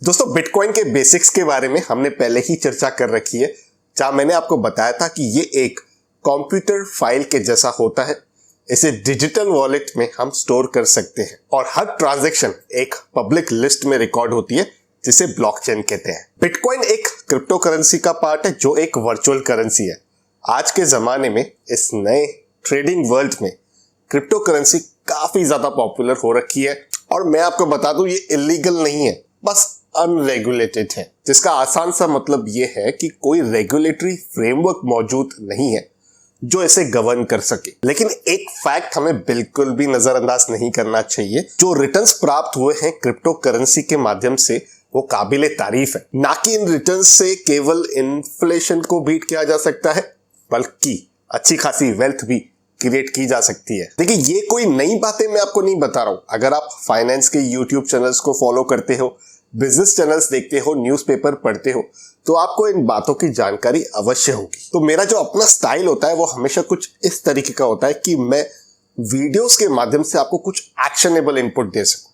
दोस्तों, बिटकॉइन के बेसिक्स के बारे में हमने पहले ही चर्चा कर रखी है, जहां मैंने आपको बताया था कि ये एक कंप्यूटर फाइल के जैसा होता है। इसे डिजिटल वॉलेट में हम स्टोर कर सकते हैं और हर ट्रांजैक्शन एक पब्लिक लिस्ट में रिकॉर्ड होती है, जिसे ब्लॉकचेन कहते हैं। बिटकॉइन एक क्रिप्टो करेंसी का पार्ट है, जो एक वर्चुअल करेंसी है। आज के जमाने में इस नए ट्रेडिंग वर्ल्ड में क्रिप्टो करेंसी काफी ज्यादा पॉपुलर हो रखी है। और मैं आपको बता दूं, ये इलीगल नहीं है, बस अनरेगुलेटेड है, जिसका आसान सा मतलब ये है कि कोई रेगुलेटरी फ्रेमवर्क मौजूद नहीं है जो इसे गवर्न कर सके। लेकिन एक फैक्ट हमें बिल्कुल भी नजरअंदाज नहीं करना चाहिए, जो रिटर्न्स प्राप्त हुए हैं क्रिप्टो करेंसी के माध्यम से वो काबिले तारीफ है। ना कि इन रिटर्न्स से केवल इन्फ्लेशन को बीट किया जा सकता है, बल्कि अच्छी खासी वेल्थ भी क्रिएट की जा सकती है। देखिए, ये कोई नई बातें मैं आपको नहीं बता रहा हूं। अगर आप फाइनेंस के यूट्यूब चैनल्स को फॉलो करते हो, बिजनेस चैनल्स देखते हो, न्यूज़पेपर पढ़ते हो, तो आपको इन बातों की जानकारी अवश्य होगी। तो मेरा जो अपना स्टाइल होता है वो हमेशा कुछ इस तरीके का होता है कि मैं वीडियोस के माध्यम से आपको कुछ एक्शनेबल इनपुट दे सकूं।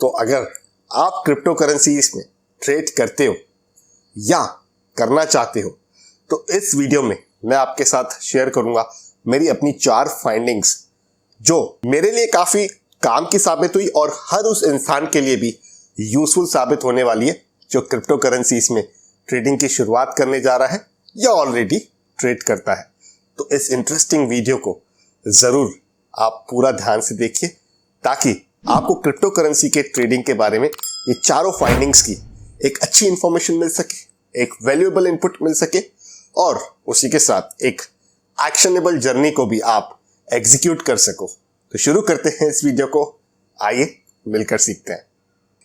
तो अगर आप क्रिप्टो करेंसीज में ट्रेड करते हो या करना चाहते हो, तो इस वीडियो में मैं आपके साथ शेयर करूंगा मेरी अपनी 4 फाइंडिंग्स, जो मेरे लिए काफी काम की साबित हुई और हर उस इंसान के लिए भी यूजफुल साबित होने वाली है जो क्रिप्टो करेंसीज में ट्रेडिंग की शुरुआत करने जा रहा है या ऑलरेडी ट्रेड करता है। तो इस इंटरेस्टिंग वीडियो को जरूर आप पूरा ध्यान से देखिए, ताकि आपको क्रिप्टो करेंसी के ट्रेडिंग के बारे में ये चारों फाइंडिंग्स की एक अच्छी इंफॉर्मेशन मिल सके, एक वैल्यूएबल इनपुट मिल सके और उसी के साथ एक एक्शनेबल जर्नी को भी आप एग्जीक्यूट कर सको। तो शुरू करते हैं इस वीडियो को, आइए मिलकर सीखते हैं।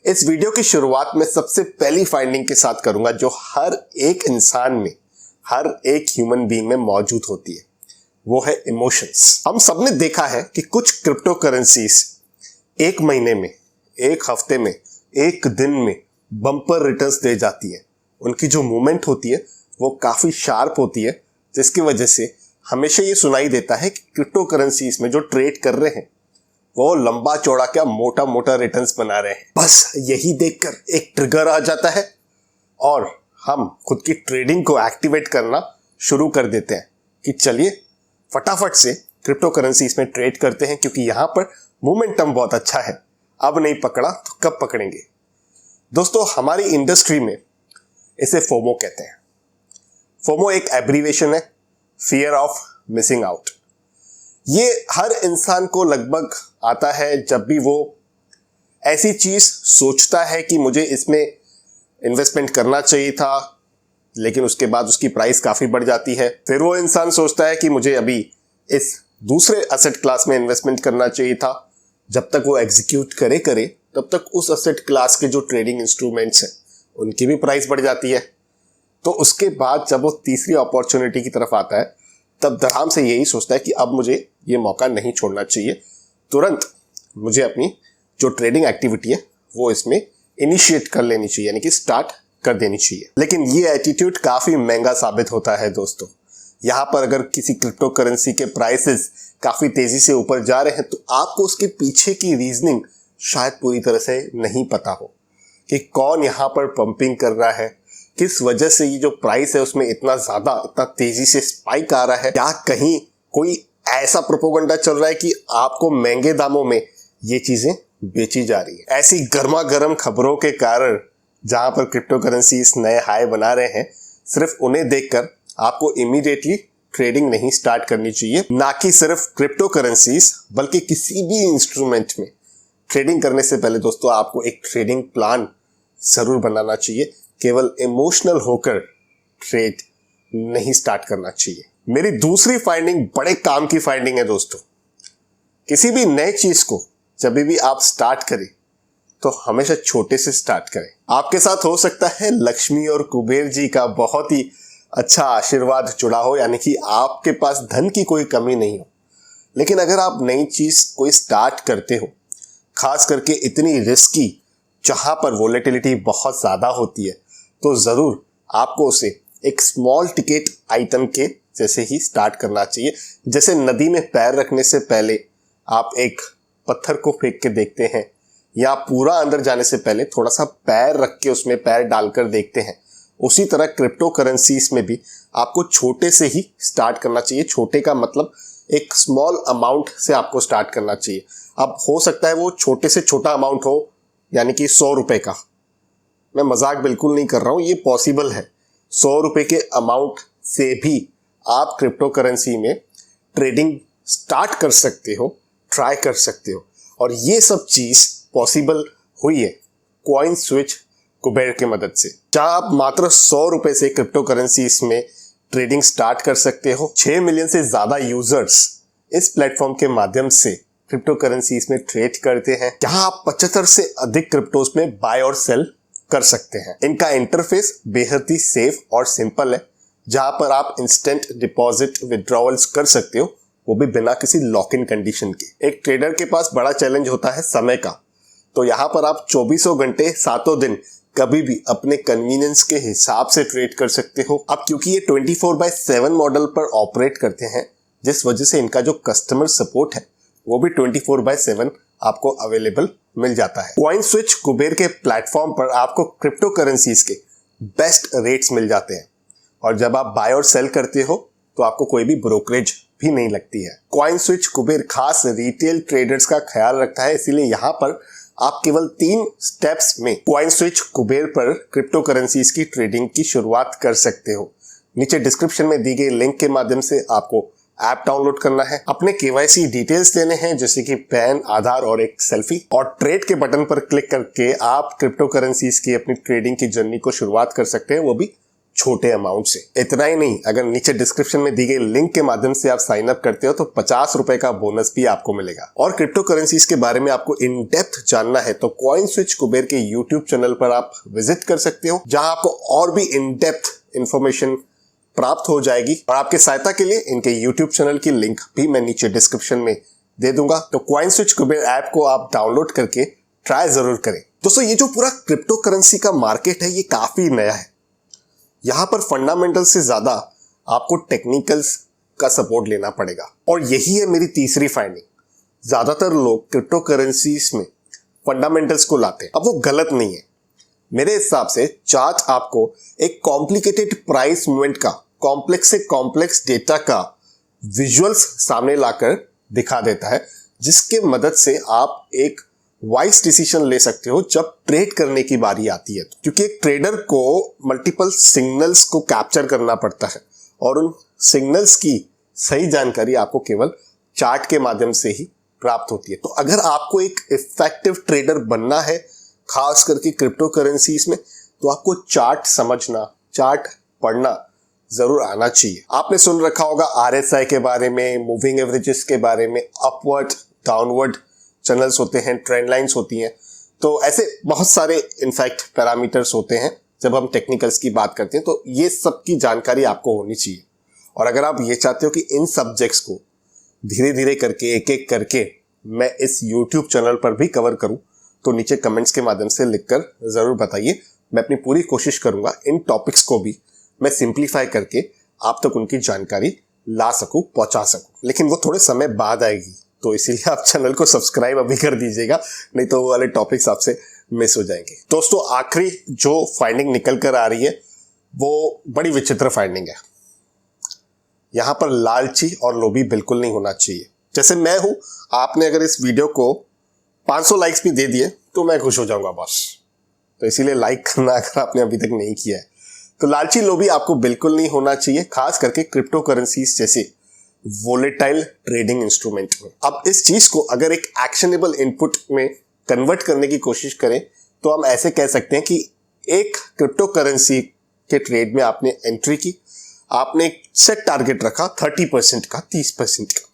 इस वीडियो की शुरुआत में सबसे पहली फाइंडिंग के साथ करूंगा, जो हर एक इंसान में, हर एक ह्यूमन बीइंग में मौजूद होती है। वो है इमोशंस। हम सबने देखा है कि कुछ क्रिप्टो करेंसीज एक महीने में, एक हफ्ते में, एक दिन में बम्पर रिटर्न्स दे जाती है। उनकी जो मूवमेंट होती है वो काफी शार्प होती है, जिसकी वजह से हमेशा ये सुनाई देता है कि क्रिप्टो करेंसीज में जो ट्रेड कर रहे हैं वो लंबा चौड़ा क्या मोटा मोटा रिटर्न्स बना रहे हैं। बस यही देखकर एक ट्रिगर आ जाता है और हम खुद की ट्रेडिंग को एक्टिवेट करना शुरू कर देते हैं कि चलिए फटाफट से क्रिप्टो करेंसीज में ट्रेड करते हैं, क्योंकि यहां पर मोमेंटम बहुत अच्छा है। अब नहीं पकड़ा तो कब पकड़ेंगे। दोस्तों, हमारी इंडस्ट्री में इसे फोमो कहते हैं। फोमो एक एब्रीवेशन है, फियर ऑफ मिसिंग आउट। ये हर इंसान को लगभग आता है जब भी वो ऐसी चीज सोचता है कि मुझे इसमें इन्वेस्टमेंट करना चाहिए था, लेकिन उसके बाद उसकी प्राइस काफी बढ़ जाती है। फिर वो इंसान सोचता है कि मुझे अभी इस दूसरे एसेट क्लास में इन्वेस्टमेंट करना चाहिए था। जब तक वो एग्जीक्यूट करे तब तक उस एसेट क्लास के जो ट्रेडिंग इंस्ट्रूमेंट्स हैं उनकी भी प्राइस बढ़ जाती है। तो उसके बाद जब वो तीसरी अपॉर्चुनिटी की तरफ आता है, तब धड़ाम से यही सोचता है कि अब मुझे ये मौका नहीं छोड़ना चाहिए, तुरंत मुझे अपनी जो ट्रेडिंग एक्टिविटी है वो इसमें इनिशिएट कर लेनी चाहिए, यानी कि स्टार्ट कर देनी चाहिए। लेकिन ये एटीट्यूड काफी महंगा साबित होता है दोस्तों। यहाँ पर अगर किसी क्रिप्टो करेंसी के प्राइसेस काफी तेजी से ऊपर जा रहे हैं, तो आपको उसके पीछे की रीजनिंग शायद पूरी तरह से नहीं पता हो कि कौन यहाँ पर पंपिंग कर रहा है, किस वजह से ये जो प्राइस है उसमें इतना तेजी से स्पाइक आ रहा है। क्या कहीं कोई ऐसा प्रोपोगंडा चल रहा है कि आपको महंगे दामों में ये चीजें बेची जा रही है। ऐसी गर्मा गर्म खबरों के कारण जहां पर क्रिप्टो करेंसीज नए हाई बना रहे हैं, सिर्फ उन्हें देखकर आपको इमीडिएटली ट्रेडिंग नहीं स्टार्ट करनी चाहिए। ना कि सिर्फ क्रिप्टो करेंसीज, बल्कि किसी भी इंस्ट्रूमेंट में ट्रेडिंग करने से पहले दोस्तों आपको एक ट्रेडिंग प्लान जरूर बनाना चाहिए। केवल इमोशनल होकर ट्रेड नहीं स्टार्ट करना चाहिए। मेरी दूसरी फाइंडिंग बड़े काम की फाइंडिंग है दोस्तों। किसी भी नए चीज को जब भी आप स्टार्ट करें तो हमेशा छोटे से स्टार्ट करें। आपके साथ हो सकता है लक्ष्मी और कुबेर जी का बहुत ही अच्छा आशीर्वाद जुड़ा हो, यानी कि आपके पास धन की कोई कमी नहीं हो। लेकिन अगर आप नई चीज कोई स्टार्ट करते हो, खास करके इतनी रिस्की जहां पर वोलेटिलिटी बहुत ज्यादा होती है, तो जरूर आपको उसे एक स्मॉल टिकट आइटम के जैसे ही स्टार्ट करना चाहिए। जैसे नदी में पैर रखने से पहले आप एक पत्थर को फेंक के देखते हैं या पूरा अंदर जाने से पहले थोड़ा सा पैर रख के उसमें पैर डालकर देखते हैं, उसी तरह क्रिप्टो करेंसीज में भी आपको छोटे से ही स्टार्ट करना चाहिए। छोटे का मतलब एक स्मॉल अमाउंट से आपको स्टार्ट करना चाहिए। अब हो सकता है वो छोटे से छोटा अमाउंट हो, यानी कि 100 रुपए का। मैं मजाक बिल्कुल नहीं कर रहा हूं, ये पॉसिबल है। 100 रुपए के अमाउंट से भी आप क्रिप्टो करेंसी में ट्रेडिंग स्टार्ट कर सकते हो, ट्राई कर सकते हो। और ये सब चीज पॉसिबल हुई है कॉइन स्विच कुबेर की मदद से, जहां आप मात्र 100 रुपए से क्रिप्टो करेंसीज में ट्रेडिंग स्टार्ट कर सकते हो। 6 मिलियन से ज्यादा यूजर्स इस प्लेटफॉर्म के माध्यम से क्रिप्टो करेंसीज में ट्रेड करते हैं, जहां आप 75 से अधिक क्रिप्टोज में बाय और सेल कर सकते हैं। इनका इंटरफेस बेहद ही सेफ और सिंपल है, जहां पर आप इंस्टेंट डिपॉजिट विड्रॉवल्स कर सकते हो, वो भी बिना किसी लॉक इन कंडीशन के। एक ट्रेडर के पास बड़ा चैलेंज होता है समय का, तो यहाँ पर आप 24 घंटे 7 दिन कभी भी अपने कन्वीनियंस के हिसाब से ट्रेड कर सकते हो। अब क्योंकि ये 24/7 मॉडल पर ऑपरेट करते हैं, जिस वजह से इनका जो कस्टमर सपोर्ट है वो भी 24/7 आपको अवेलेबल मिल जाता है। कॉइन स्विच कुबेर के प्लेटफॉर्म पर आपको क्रिप्टो करेंसीज के बेस्ट रेट्स मिल जाते हैं, और जब आप बाय और सेल करते हो तो आपको कोई भी ब्रोकरेज भी नहीं लगती है। कॉइन स्विच कुबेर खास रिटेल ट्रेडर्स का ख्याल रखता है, इसीलिए यहाँ पर आप केवल 3 स्टेप्स में कॉइन स्विच कुबेर पर क्रिप्टो करेंसीज की ट्रेडिंग की शुरुआत कर सकते हो। नीचे डिस्क्रिप्शन में दी गई लिंक के माध्यम से आपको ऐप डाउनलोड करना है, अपने केवाईसी डिटेल्स देने हैं जैसे कि पैन, आधार और एक सेल्फी, और ट्रेड के बटन पर क्लिक करके आप क्रिप्टो करेंसीज की अपनी ट्रेडिंग की जर्नी को शुरुआत कर सकते हैं, वो भी छोटे अमाउंट से। इतना ही नहीं, अगर नीचे डिस्क्रिप्शन में दी गई लिंक के माध्यम से आप साइन अप करते हो तो 50 रुपए का बोनस भी आपको मिलेगा। और क्रिप्टो करेंसीज के बारे में आपको इन डेप्थ जानना है तो कॉइन स्विच कुबेर के यूट्यूब चैनल पर आप विजिट कर सकते हो, जहां आपको और भी इन डेप्थ इंफॉर्मेशन प्राप्त हो जाएगी। और आपके सहायता के लिए इनके यूट्यूब चैनल की लिंक भी मैं नीचे डिस्क्रिप्शन में दे दूंगा। तो कॉइन स्विच कुबेर ऐप को आप डाउनलोड करके ट्राई जरूर करें। दोस्तों, ये जो पूरा क्रिप्टो करेंसी का मार्केट है ये काफी नया है। यहां पर फंडामेंटल से ज्यादा आपको टेक्निकल्स का सपोर्ट लेना पड़ेगा, और यही है मेरी तीसरी फाइंडिंग। ज्यादातर लोग क्रिप्टो करेंसीज में फंडामेंटल्स को लाते हैं। अब वो गलत नहीं है। मेरे हिसाब से चार्ट आपको एक कॉम्प्लिकेटेड प्राइस मूवमेंट का, कॉम्प्लेक्स से कॉम्प्लेक्स डेटा का विजुअल्स सामने लाकर दिखा देता है, जिसके मदद से आप एक वाइज डिसीजन ले सकते हो जब ट्रेड करने की बारी आती है। क्योंकि एक ट्रेडर को मल्टीपल सिग्नल्स को कैप्चर करना पड़ता है, और उन सिग्नल्स की सही जानकारी आपको केवल चार्ट के माध्यम से ही प्राप्त होती है। तो अगर आपको एक इफेक्टिव ट्रेडर बनना है, खास करके क्रिप्टो करेंसीज में, तो आपको चार्ट समझना, चार्ट पढ़ना जरूर आना चाहिए। आपने सुन रखा होगा RSI के बारे में, मूविंग एवरेजेस के बारे में, अपवर्ड, डाउनवर्ड चैनल्स होते हैं, ट्रेंड लाइंस होती हैं। तो ऐसे बहुत सारे इनफैक्ट पैरामीटर्स होते हैं। जब हम टेक्निकल्स की बात करते हैं तो ये सब की जानकारी आपको होनी चाहिए। और अगर आप ये चाहते हो कि इन सब्जेक्ट्स को धीरे धीरे करके, एक एक करके मैं इस YouTube चैनल पर भी कवर करूं, तो नीचे कमेंट्स के माध्यम से लिखकर जरूर बताइए। मैं अपनी पूरी कोशिश करूंगा इन टॉपिक्स को भी मैं सिंप्लीफाई करके आप तक उनकी जानकारी ला सकूं, पहुंचा सकूं। लेकिन वो थोड़े समय बाद आएगी, तो इसीलिए आप चैनल को सब्सक्राइब अभी कर दीजिएगा, नहीं तो वो वाले टॉपिक्स आपसे मिस हो जाएंगे। दोस्तों, आखिरी जो फाइंडिंग निकल कर आ रही है वो बड़ी विचित्र फाइंडिंग है। यहां पर लालची और लोभी बिल्कुल नहीं होना चाहिए। जैसे मैं हूं, आपने अगर इस वीडियो को 500 लाइक्स भी दे दिए तो मैं खुश हो जाऊंगा बस। तो इसीलिए लाइक करना अगर आपने अभी तक नहीं किया है। तो लालची लोभी आपको बिल्कुल नहीं होना चाहिए, खास करके क्रिप्टो करेंसीज जैसे वोलेटाइल ट्रेडिंग इंस्ट्रूमेंट में। अब इस चीज को अगर एक एक्शनेबल इनपुट में कन्वर्ट करने की कोशिश करें तो हम ऐसे कह सकते हैं कि एक क्रिप्टो करेंसी के ट्रेड में आपने एंट्री की, आपने एक सेट टारगेट रखा 30% का, 30% का,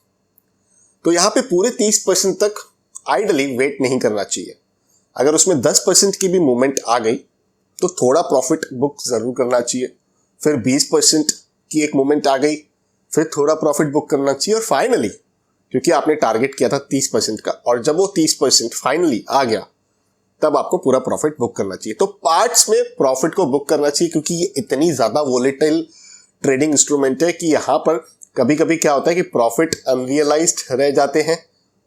तो यहां पे पूरे 30% तक आइडली वेट नहीं करना चाहिए। अगर उसमें 10% की भी मूवमेंट आ गई तो थोड़ा प्रॉफिट बुक जरूर करना चाहिए। फिर 20% की एक मूवमेंट आ गई, फिर थोड़ा प्रॉफिट बुक करना चाहिए। और फाइनली, क्योंकि आपने टारगेट किया था 30% का, और जब वो 30% फाइनली आ गया तब आपको पूरा प्रॉफिट बुक करना चाहिए। तो पार्ट्स में प्रॉफिट को बुक करना चाहिए, क्योंकि ये इतनी ज्यादा वोलेटाइल ट्रेडिंग इंस्ट्रूमेंट है कि यहां पर कभी कभी क्या होता है कि प्रॉफिट अनरियलाइज्ड रह जाते हैं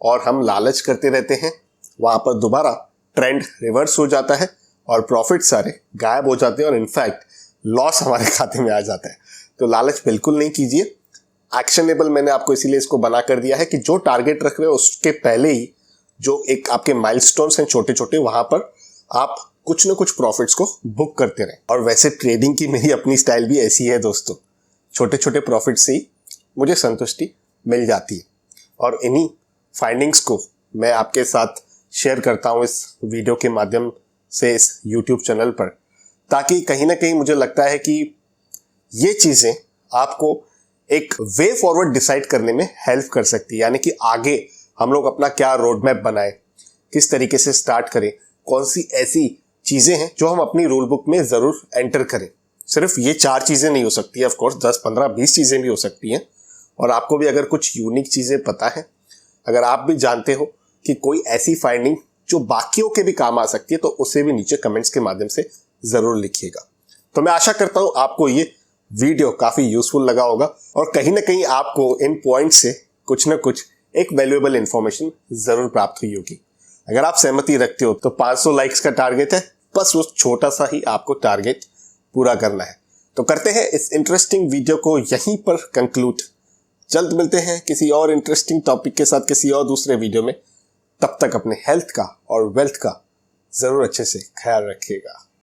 और हम लालच करते रहते हैं, वहां पर दोबारा ट्रेंड रिवर्स हो जाता है और प्रॉफिट सारे गायब हो जाते हैं और इनफैक्ट लॉस हमारे खाते में आ जाता है। तो लालच बिल्कुल नहीं कीजिए। एक्शनेबल मैंने आपको इसीलिए इसको बना कर दिया है कि जो टारगेट रख रहे हो उसके पहले ही जो एक आपके माइलस्टोन्स हैं छोटे छोटे, वहां पर आप कुछ ना कुछ प्रॉफिट्स को बुक करते रहें। और वैसे ट्रेडिंग की मेरी अपनी स्टाइल भी ऐसी है दोस्तों, छोटे छोटे प्रॉफिट से ही मुझे संतुष्टि मिल जाती है और इन्हीं फाइंडिंग्स को मैं आपके साथ शेयर करता हूँ इस वीडियो के माध्यम से इस यूट्यूब चैनल पर, ताकि कहीं ना कहीं मुझे लगता है कि ये चीज़ें आपको एक वे फॉरवर्ड डिसाइड करने में हेल्प कर सकती है। यानी कि आगे हम लोग अपना क्या रोड मैप बनाए, किस तरीके से स्टार्ट करें, कौन सी ऐसी चीज़ें हैं जो हम अपनी रूल बुक में ज़रूर एंटर करें। सिर्फ ये 4 चीज़ें नहीं हो सकती है, ऑफ कोर्स 10, 15, 20 चीज़ें भी हो सकती हैं। और आपको भी अगर कुछ यूनिक चीज़ें पता है, अगर आप भी जानते हो कि कोई ऐसी फाइंडिंग जो बाकियों के भी काम आ सकती है, तो उसे भी नीचे कमेंट्स के माध्यम से ज़रूर लिखिएगा। तो मैं आशा करता हूँ आपको ये वीडियो काफ़ी यूजफुल लगा होगा और कहीं ना कहीं आपको इन पॉइंट से कुछ ना कुछ एक वैल्यूएबल इंफॉर्मेशन ज़रूर प्राप्त हुई होगी। अगर आप सहमति रखते हो तो 500 लाइक्स का टारगेट है, बस वो छोटा सा ही आपको टारगेट पूरा करना है। तो करते हैं इस इंटरेस्टिंग वीडियो को यहीं पर कंक्लूड। जल्द मिलते हैं किसी और इंटरेस्टिंग टॉपिक के साथ किसी और दूसरे वीडियो में। तब तक अपने हेल्थ का और वेल्थ का जरूर अच्छे से ख्याल रखिएगा।